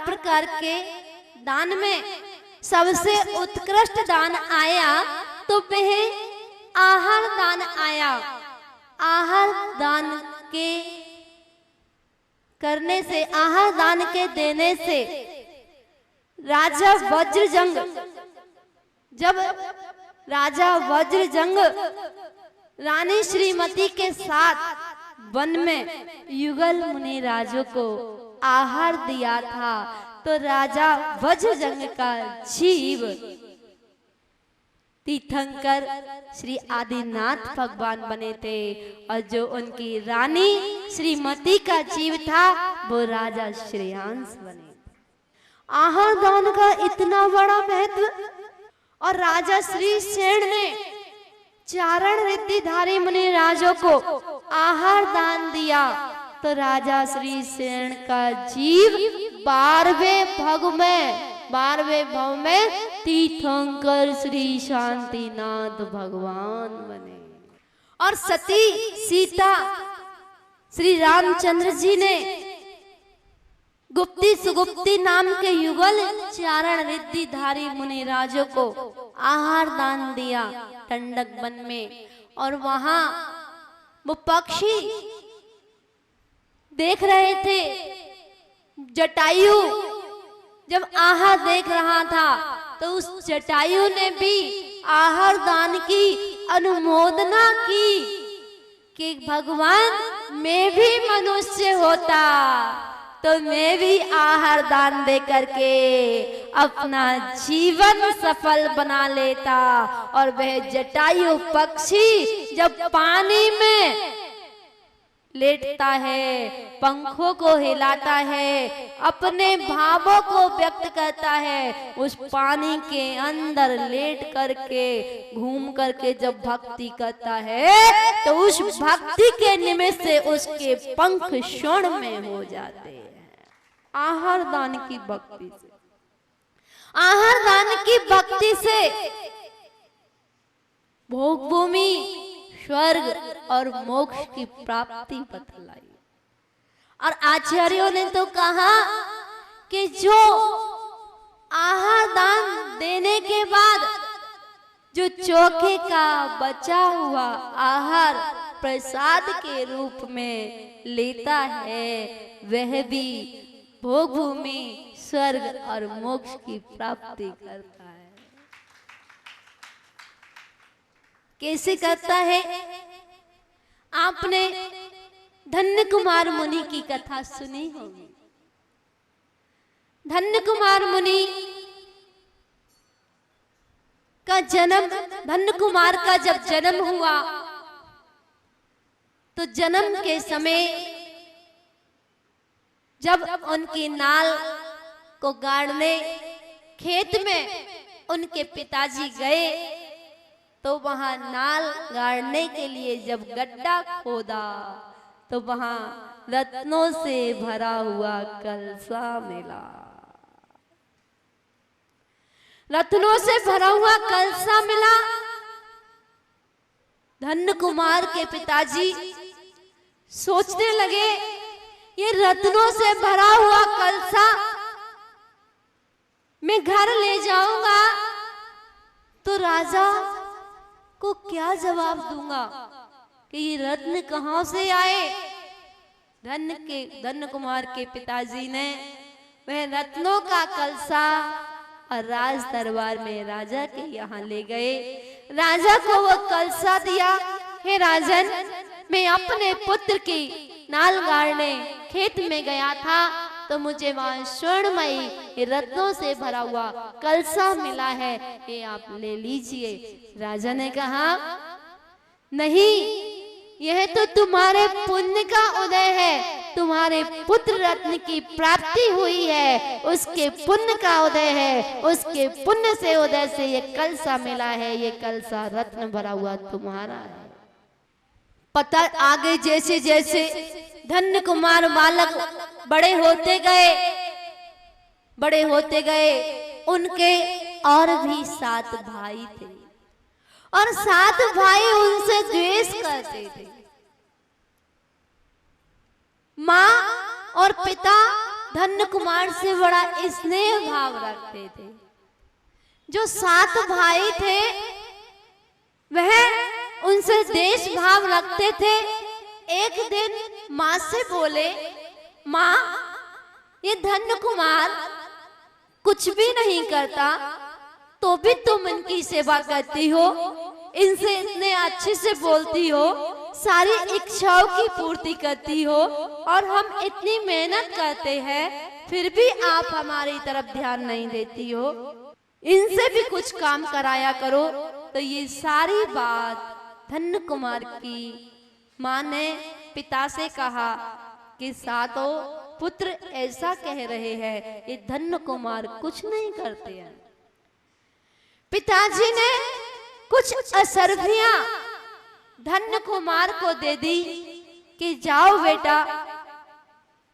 प्रकार के दान में सबसे उत्कृष्ट दान आया तो वह आहार दान आया। आहार दान के करने से, आहार दान के देने से राजा वज्रजंग, जब राजा वज्रजंग रानी श्रीमती के साथ वन में युगल मुनि राजों को आहार दिया था, तो राजा वज्रजंग का जीव तीर्थंकर श्री आदिनाथ भगवान बने थे, और जो उनकी रानी श्रीमती का जीव था वो राजा श्रेयांश बने। आहार दान का इतना बड़ा महत्व, और राजा श्री सेन ने चारण रिद्धिधारी मुनि राजों को आहार दान दिया, तो राजा श्री सेन का जीव 12वें भव में तीर्थंकर श्री शांतिनाथ भगवान बने। और सती सीता श्री रामचंद्र जी ने गुप्ती सुगुप्ती नाम के युगल चारण रिद्धिधारी मुनि राजों को आहार दान दिया टंडक वन में। और वहां वो पक्षी देख रहे थे, जटायु जब आहार देख रहा था तो उस जटायु ने भी आहार दान की अनुमोदना की कि भगवान मैं भी मनुष्य होता तो मैं भी आहार दान दे करके अपना जीवन सफल बना लेता। और वह जटायु पक्षी जब पानी में लेटता है, पंखों को हिलाता है, अपने भावों को व्यक्त करता है, उस पानी के अंदर लेट करके घूम करके जब भक्ति करता है तो उस भक्ति के निमित्त से उसके पंख क्षण में हो जाते हैं। आहार दान की भक्ति से, आहार दान की भक्ति से भोग भूमि, स्वर्ग और मोक्ष की प्राप्ति बतलाई। और आचार्यों ने तो कहा कि जो आहार दान देने के बाद जो चोखे का बचा हुआ आहार प्रसाद के रूप में लेता है वह भी भोग भूमि, स्वर्ग और मोक्ष की प्राप्ति करता है। कैसे करता है? आपने धन्य कुमार मुनि की कथा सुनी होगी। धन्य कुमार मुनि का जन्म, धन्य कुमार का जब जन्म हुआ तो जन्म के समय जब उनकी नाल को गाड़ने खेत में उनके पिताजी गए तो वहां नाल गाड़ने के लिए जब गड्ढा खोदा तो वहां रत्नों से भरा हुआ कलसा मिला। रत्नों से भरा हुआ कलसा मिला। धन्य कुमार के पिताजी सोचने लगे ये रत्नों से भरा हुआ कलसा मैं घर ले जाऊंगा तो राजा को क्या जवाब दूंगा कि ये रत्न कहां से आए। धन्य कुमार के पिताजी ने वह रत्नों का कलसा और राज दरबार में राजा के यहाँ ले गए। राजा को वो कलसा दिया, हे राजन, मैं अपने पुत्र की नाल गाड़ने खेत में गया था तो मुझे वहां स्वर्णमयी रत्नों से भरा हुआ कलसा मिला है, ये आप ले लीजिए। राजा ने कहा नहीं, यह तो तुम्हारे पुण्य का उदय है, तुम्हारे पुत्र रत्न की प्राप्ति हुई है, उसके पुण्य का उदय है, उसके पुण्य से उदय से ये कलसा मिला है, ये कलसा रत्न भरा हुआ तुम्हारा है। पता आगे जैसे जैसे धन्य कुमार बालक बड़े होते गए उनके और भी 7 भाई थे और 7 भाई उनसे द्वेष करते थे। माँ और पिता धन्य कुमार से बड़ा स्नेह भाव रखते थे। जो 7 भाई थे वह उनसे देश भाव रखते थे। एक दिन माँ से बोले, माँ ये धन्य कुमार कुछ भी नहीं करता तो भी तुम इनकी सेवा करती हो, इनसे इतने अच्छे से बोलती हो, सारी इच्छाओं की पूर्ति करती हो, और हम इतनी मेहनत करते हैं फिर भी आप हमारी तरफ ध्यान नहीं देती हो, इनसे भी कुछ काम कराया करो। तो ये सारी बात धन्य कुमार की माँ ने पिता से कहा कि 7 पुत्र ऐसा कह रहे हैं, ये धन्य कुमार कुछ नहीं करते हैं। पिताजी ने कुछ असरफियां धन्य कुमार को दे दी कि जाओ बेटा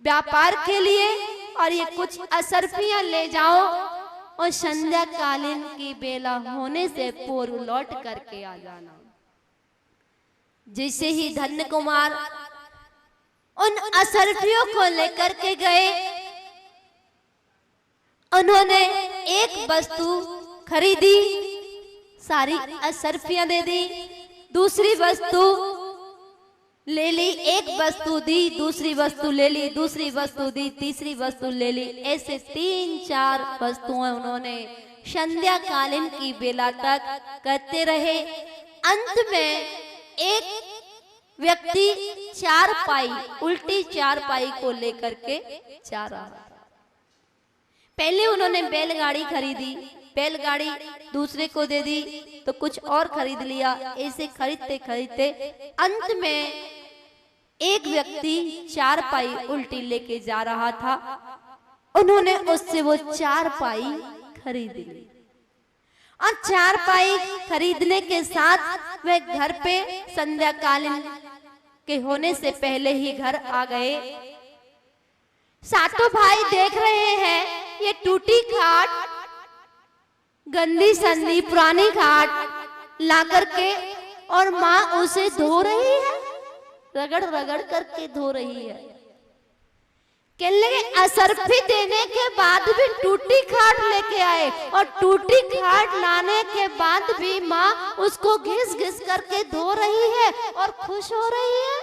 व्यापार के लिए, और ये कुछ असरफियां ले जाओ और संध्या कालीन की बेला होने से पूर्व लौट करके आ जाना। जैसे ही धन्य कुमार उन असरफियों को लेकर के गए, उन्होंने एक वस्तु खरीदी, सारी असरफियां दे दी, दूसरी वस्तु ले ली, एक वस्तु दी, दूसरी वस्तु ले ली, दूसरी वस्तु दी, तीसरी वस्तु ले ली। ऐसे 3-4 वस्तुएं उन्होंने संध्या कालीन की बेला तक करते रहे। अंत में एक व्यक्ति 4 पाई, उल्टी 4 पाई को लेकर के जा रहा था। पहले उन्होंने बैलगाड़ी खरीदी, बैलगाड़ी दूसरे को दे दी, तो कुछ और खरीद लिया। ऐसे खरीदते खरीदते अंत में एक व्यक्ति 4 पाई उल्टी लेके जा रहा था, उन्होंने उससे वो 4 पाई खरीद ली। और 4 पाई खरीदने के साथ वह घर पे संध्या कालीन के होने से पहले ही घर आ गए। 7 भाई देख रहे हैं ये टूटी खाट, गंदी संदी पुरानी खाट ला करके, और माँ उसे धो रही है, रगड़ रगड़ करके धो रही है। कहने लगे असरफी देने के बाद भी टूटी खाट लेके आए, और टूटी खाट लाने के बाद भी माँ उसको घिस घिस करके धो रही है और खुश हो रही है।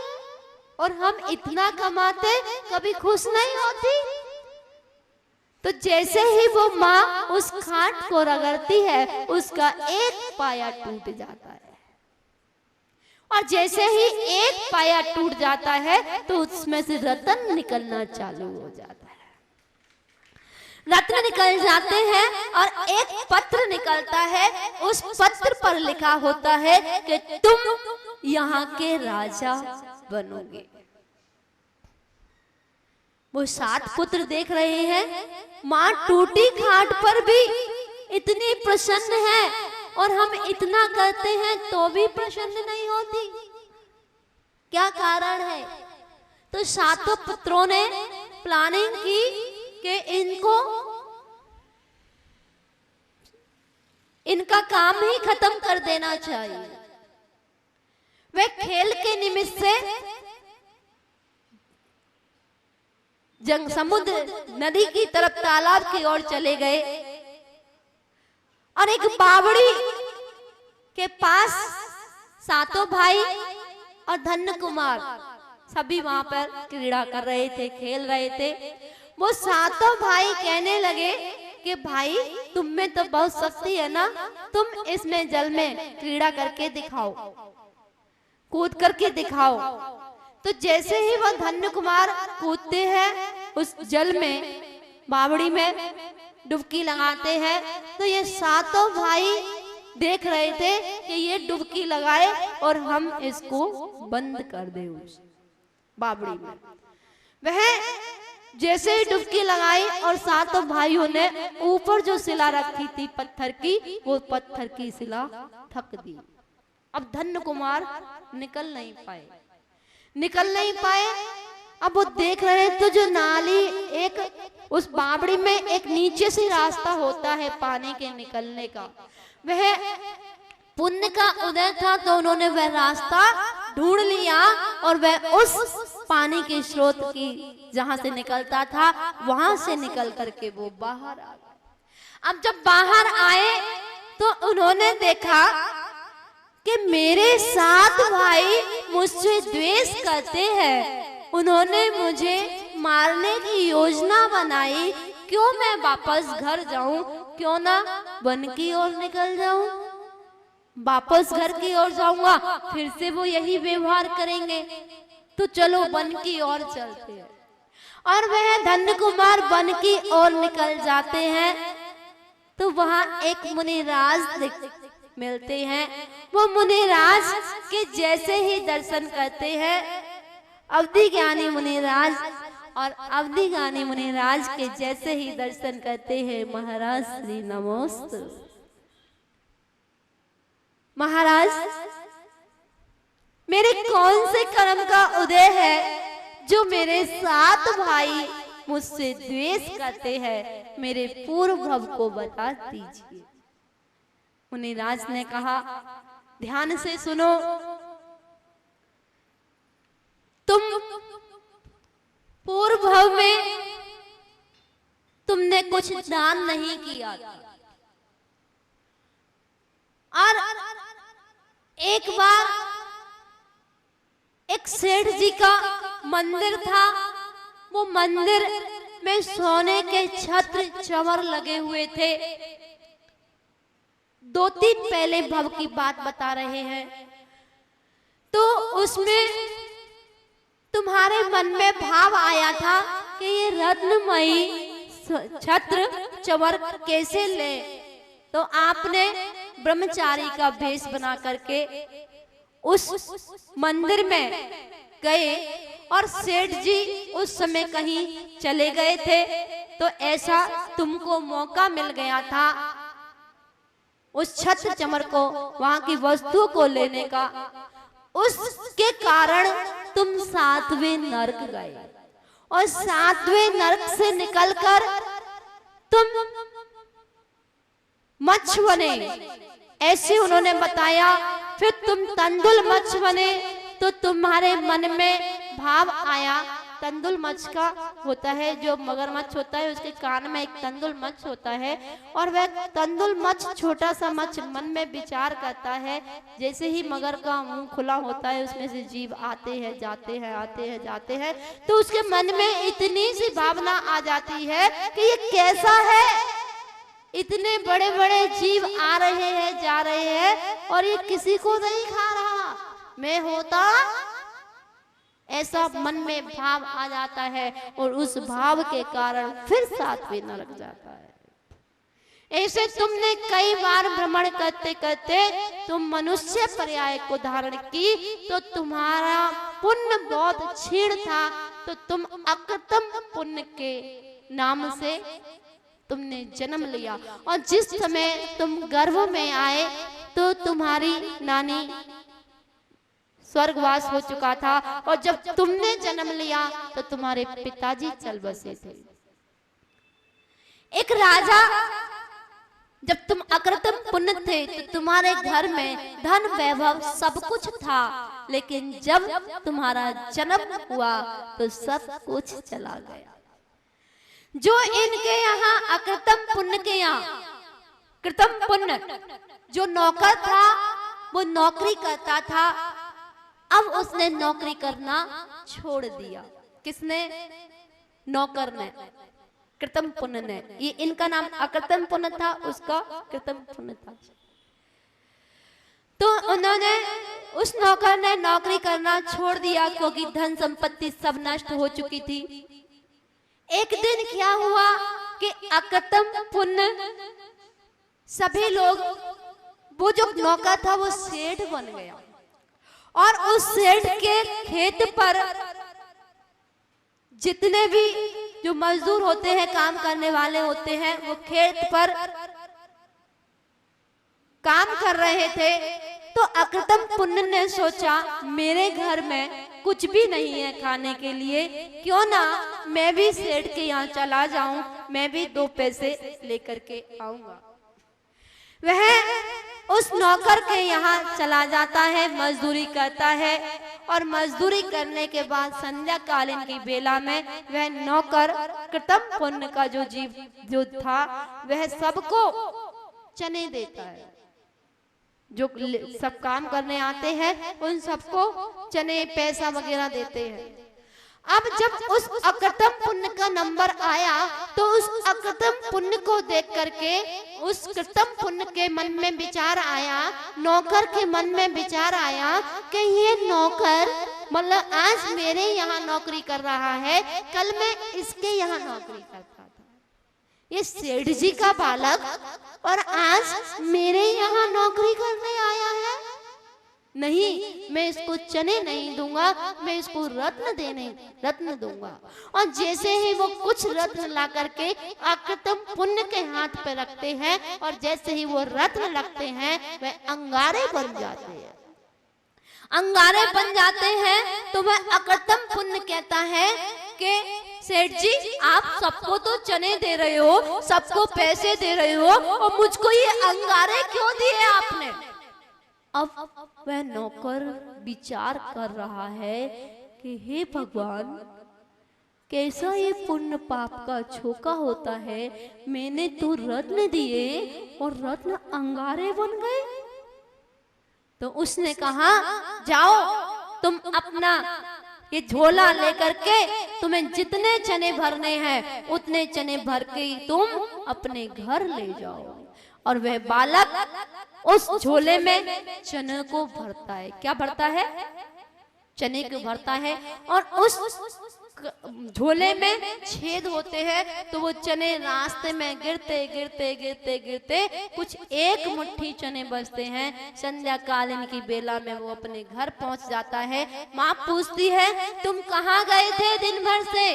और हम इतना कमाते कभी खुश नहीं होती। तो जैसे ही वो माँ उस खाट को रगड़ती है, उसका एक पाया टूट जाता है, और जैसे ही एक पाया टूट जाता है तो उसमें से रत्न निकलना चालू हो जाता है। रत्न निकल जाते हैं और एक पत्र निकलता है, उस पत्र पर लिखा होता है कि तुम यहाँ के राजा बनोगे। वो 7 पुत्र देख रहे हैं, माँ टूटी खाट पर भी इतनी प्रसन्न है, और हम इतना करते हैं तो भी प्रसन्न नहीं होती। क्या कारण है? तो 7 पुत्रों ने प्लानिंग की कि इनका काम ही खत्म कर देना चाहिए। वे खेल के निमित्त से समुद्र नदी की तरफ तालाब की ओर चले गए, और एक बावड़ी के पास 7 भाई और धन्य कुमार सभी वहां पर क्रीड़ा कर रहे थे, खेल रहे थे। वो 7 भाई कहने लगे कि भाई तुम में तो बहुत शक्ति है ना, तुम इसमें जल में क्रीड़ा करके दिखाओ, कूद करके दिखाओ। तो जैसे ही वह धन्य कुमार कूदते हैं उस जल में, बावड़ी में डुबकी लगाते हैं, तो ये 7 भाई देख रहे थे कि ये डुबकी लगाए और हम इसको बंद कर दे उस बावड़ी में। वह जैसे ही डुबकी लगाई और 7 भाइयों ने ऊपर जो शिला रखी थी पत्थर की, वो पत्थर की शिला ठक दी। अब धन्य कुमार निकल नहीं पाए। अब वो देख रहे तो जो नाली, एक उस बावड़ी में एक नीचे से रास्ता होता है पानी के निकलने का, वह पुण्य का उदय था, तो उन्होंने वह रास्ता ढूंढ लिया और वह उस पानी के स्रोत की जहां से निकलता था वहां से निकल करके वो बाहर आ गए। अब जब बाहर आए तो उन्होंने देखा कि मेरे 7 भाई मुझसे द्वेष करते हैं, उन्होंने मुझे मारने की योजना बनाई, क्यों मैं वापस घर जाऊं, क्यों ना वन की ओर निकल जाऊं। वापस घर की ओर जाऊंगा फिर से वो यही व्यवहार करेंगे, तो चलो वन की ओर चलते हैं। और वह धन्य कुमार वन की ओर निकल जाते हैं तो वहां एक मुनिराज मिलते हैं। वो मुनिराज के जैसे ही दर्शन करते हैं अवधि ज्ञानी मुनिराज, और अवधि ज्ञानी मुनिराज के जैसे ही दर्शन करते हैं महाराज श्री नमोस्तु। महाराज, मेरे कौन से कर्म का उदय है जो मेरे 7 भाई मुझसे द्वेष करते हैं, मेरे पूर्व भव को बता दीजिए। मुनिराज ने कहा, ध्यान से सुनो, तुम पूर्व भव में तुमने कुछ दान नहीं किया और एक बार एक सेठ जी का मंदिर था, वो मंदिर में सोने के छत्र चंवर लगे हुए थे। 2-3 पहले भव की बात बता रहे हैं। तो उसमें तुम्हारे मन में भाव आया था कि ये रत्नमयी छत्र चंवर कैसे ले, तो आपने ब्रह्मचारी का वेश बना करके उस मंदिर में गए और सेठ जी उस समय कहीं चले गए थे, तो ऐसा तुमको मौका मिल गया था उस छत्र चंवर को, वहां की वस्तु को लेने का। उसके कारण तुम 7वें नरक गए और 7वें नरक से निकलकर तुम मच्छ बने, ऐसे उन्होंने बताया। फिर तुम तंदुल मच्छ बने, तो तुम्हारे मन में भाव आया, तंदुल मच्छ का होता है, जो मगरमच्छ होता है उसके कान में एक तंदुल मच्छ होता है, और वह तंदुल मच्छ छोटा सा मच्छ मन में विचार करता है, जैसे ही मगर का मुंह खुला होता है उसमें से जीव आते हैं जाते हैं आते हैं जाते हैं, तो उसके मन में इतनी सी भावना आ जाती है कि ये कैसा है, इतने बड़े बड़े जीव आ रहे हैं जा रहे हैं और ये किसी को नहीं खा रहा, मैं होता, ऐसा मन में भाव आ जाता है और उस भाव के कारण फिर 7वें नरक जाता है। ऐसे तुमने कई बार भ्रमण करते करते तुम मनुष्य पर्याय को धारण की, तो तुम्हारा पुण्य बहुत क्षीण था, तो तुम अकृतम पुण्य के नाम से तुमने जन्म लिया, और जिस समय तुम गर्भ में आए तो तुम्हारी नानी स्वर्गवास हो चुका था, और जब तुमने जन्म लिया तो तुम्हारे पिताजी चल बसे थे। एक राजा, जब तुम अकृतम पुण्य थे तो तुम्हारे घर में धन वैभव सब कुछ था, लेकिन जब तुम्हारा जन्म हुआ तो सब कुछ चला गया। जो इनके यहाँ अकृतम पुण्य के यहाँ कृतम पुण्य, जो नौकर था वो नौकरी करता था, अब उसने नौकरी करना छोड़ दिया। किसने? नौकर ने, कृतम पुण्य ने। ये इनका नाम अकृतम पुण्य था, उसका कृतम पुण्य था। तो उन्होंने, उस नौकर ने नौकरी करना छोड़ दिया क्योंकि धन संपत्ति सब नष्ट हो चुकी थी। एक दिन क्या हुआ कि अकृतम पुण्य सभी लोग, वो जो नौकर था वो सेठ बन गया, और उस सेठ के खेत पर जितने भी जो मजदूर होते हैं, काम करने वाले होते हैं, वो खेत पर काम कर रहे थे। तो अकृतम पुण्य ने सोचा, मेरे घर में कुछ भी नहीं है खाने के लिए, क्यों ना मैं भी सेठ के यहाँ चला जाऊं, मैं भी 2 पैसे लेकर के आऊंगा। वह उस नौकर के यहाँ चला जाता है, मजदूरी करता है, और मजदूरी करने के बाद संध्या कालीन की बेला में वह नौकर कृतम पुण्य का जो था वह सबको चने देता है। जो सब काम करने आते हैं उन सबको चने पैसा वगैरह देते हैं। अब जब उस अकृतम पुण्य का नंबर आया तो उस अकृतम पुण्य को देख करके उस कृतम पुण्य के मन में विचार आया, नौकर के मन में विचार आया कि ये नौकर मतलब आज मेरे यहाँ नौकरी कर रहा है, कल मैं इसके यहाँ नौकरी करता था। ये सेठ जी का बालक और आज मेरे यहाँ नौकरी करने आया है। नहीं, मैं इसको चने नहीं दूंगा, मैं इसको रत्न दूंगा। और जैसे ही वो कुछ रत्न ला करके अकृतम पुण्य के हाथ पे रखते हैं और जैसे ही वो रत्न लगते हैं वह अंगारे बन जाते हैं। अंगारे बन जाते हैं तो वह अकृतम पुण्य कहता है कि सेठ जी आप सबको तो चने दे रहे हो, सबको पैसे दे रहे हो और मुझको ये अंगारे क्यों दिए आपने? अब वह नौकर विचार कर रहा है कि हे भगवान, कैसा ये पुण्य पाप का झोंका होता है। मैंने तो रत्न दिए और रत्न अंगारे बन गए। तो उसने कहा जाओ तुम अपना ये झोला लेकर के तुम्हें जितने चने भरने हैं उतने चने भर के तुम अपने घर ले जाओ। और वह बालक उस झोले में चने को भरता है। क्या भरता है? चने को भरता है और उस झोले में छेद होते हैं तो वो चने रास्ते में गिरते गिरते गिरते गिरते कुछ एक मुट्ठी चने बचते हैं। संध्या कालीन की बेला में वो अपने घर पहुंच जाता है। माँ पूछती है तुम कहाँ गए थे दिन भर से?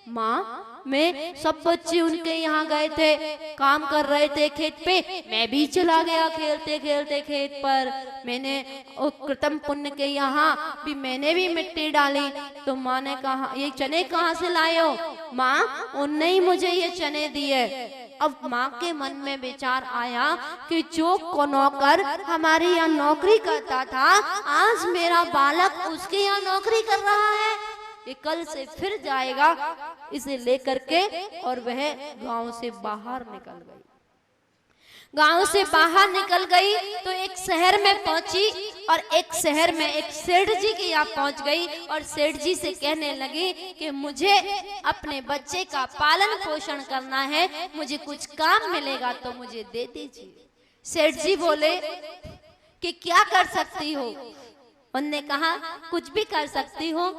माँ मैं सब बच्चे उनके यहाँ गए थे, काम कर रहे थे खेत पे, मैं भी चला गया खेलते खेलते खेत पर। मैंने कृतम पुण्य के यहाँ भी मैंने भी मिट्टी डाली। तो माँ ने कहा ये चने कहाँ से लाए हो? माँ उनने ही मुझे ये चने दिए। अब माँ के मन में विचार आया कि जो नौकर हमारे यहाँ नौकरी करता था आज मेरा बालक उसके यहाँ नौकरी कर रहा है, ये कल से फिर जाएगा। इसे लेकर के और वह गांव से बाहर निकल गई। गांव से बाहर निकल गई तो एक शहर में पहुंची और एक शहर में एक सेठ जी के यहाँ पहुंच गई और सेठ जी से कहने लगी कि मुझे अपने बच्चे का पालन पोषण करना है, मुझे कुछ काम मिलेगा तो मुझे दे दीजिए। सेठ जी बोले कि क्या कर सकती हो? उनने कहा कुछ भी कर सकती हो,